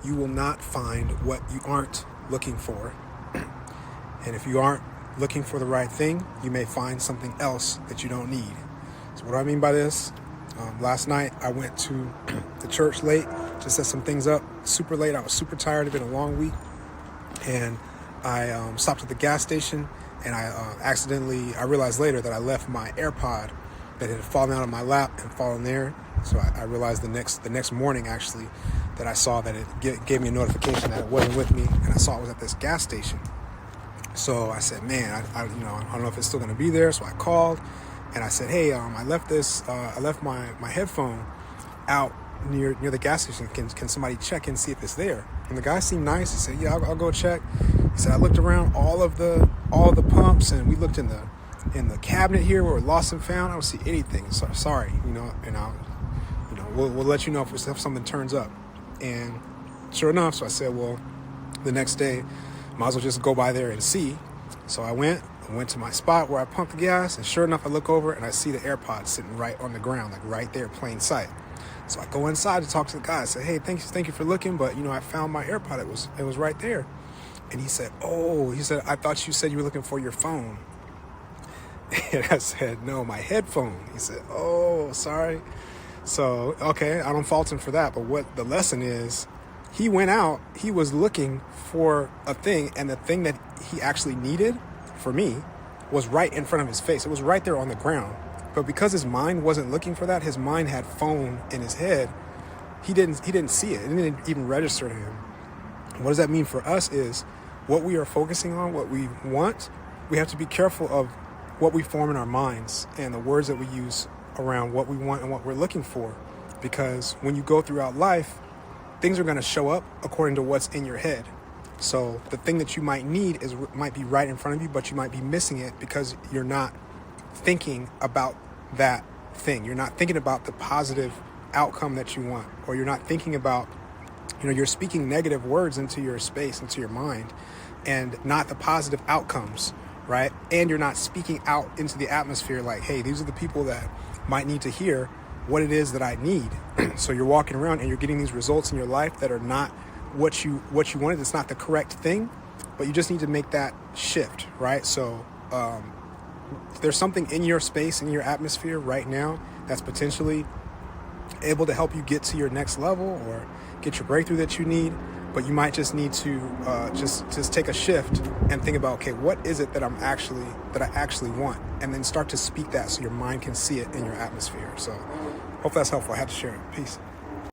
you will not find what you aren't looking for. And if you aren't looking for the right thing, you may find something else that you don't need. So what do I mean by this? Last night I went to the church late to set some things up, super late. I was super tired. It's been a long week. And I stopped at the gas station, and I realized later that I left my AirPod that had fallen out of my lap and fallen there. So I realized the next morning, actually, that I saw that it gave me a notification that it wasn't with me, and I saw it was at this gas station. So I said, man, I don't know if it's still going to be there. So I called, and I said, hey, I left my headphone out near the gas station. Can somebody check and see if it's there? And the guy seemed nice. He said, yeah, I'll go check. He said, I looked around all of the pumps, and we looked in the cabinet here where we're lost and found. I don't see anything. So sorry, and we'll let you know if something turns up. And sure enough, so I said, well, the next day, might as well just go by there and see. So I went to my spot where I pumped the gas, and sure enough, I look over and I see the AirPod sitting right on the ground, like right there, plain sight. So I go inside to talk to the guy. I say, hey, thank you for looking, but I found my AirPod. It was right there. And he said, I thought you said you were looking for your phone. And I said, no, my headphone. He said, oh, sorry. So, okay, I don't fault him for that. But what the lesson is, he went out, he was looking for a thing, and the thing that he actually needed for me was right in front of his face. It was right there on the ground. But because his mind wasn't looking for that, his mind had phone in his head, he didn't see it. It didn't even register to him. What does that mean for us is what we are focusing on, what we want, we have to be careful of what we form in our minds and the words that we use around what we want and what we're looking for. Because when you go throughout life, things are going to show up according to what's in your head. So the thing that you might need might be right in front of you, but you might be missing it because you're not thinking about that thing. You're not thinking about the positive outcome that you want, or you're not thinking about, you're speaking negative words into your space, into your mind, and not the positive outcomes, right? And you're not speaking out into the atmosphere like, hey, these are the people that might need to hear what it is that I need. So you're walking around and you're getting these results in your life that are not what you wanted. It's not the correct thing, but you just need to make that shift, right? So there's something in your space, in your atmosphere right now that's potentially able to help you get to your next level or get your breakthrough that you need. But you might just need to just take a shift and think about, okay, what is it that I actually want? And then start to speak that so your mind can see it in your atmosphere. So hope that's helpful. I had to share it. Peace.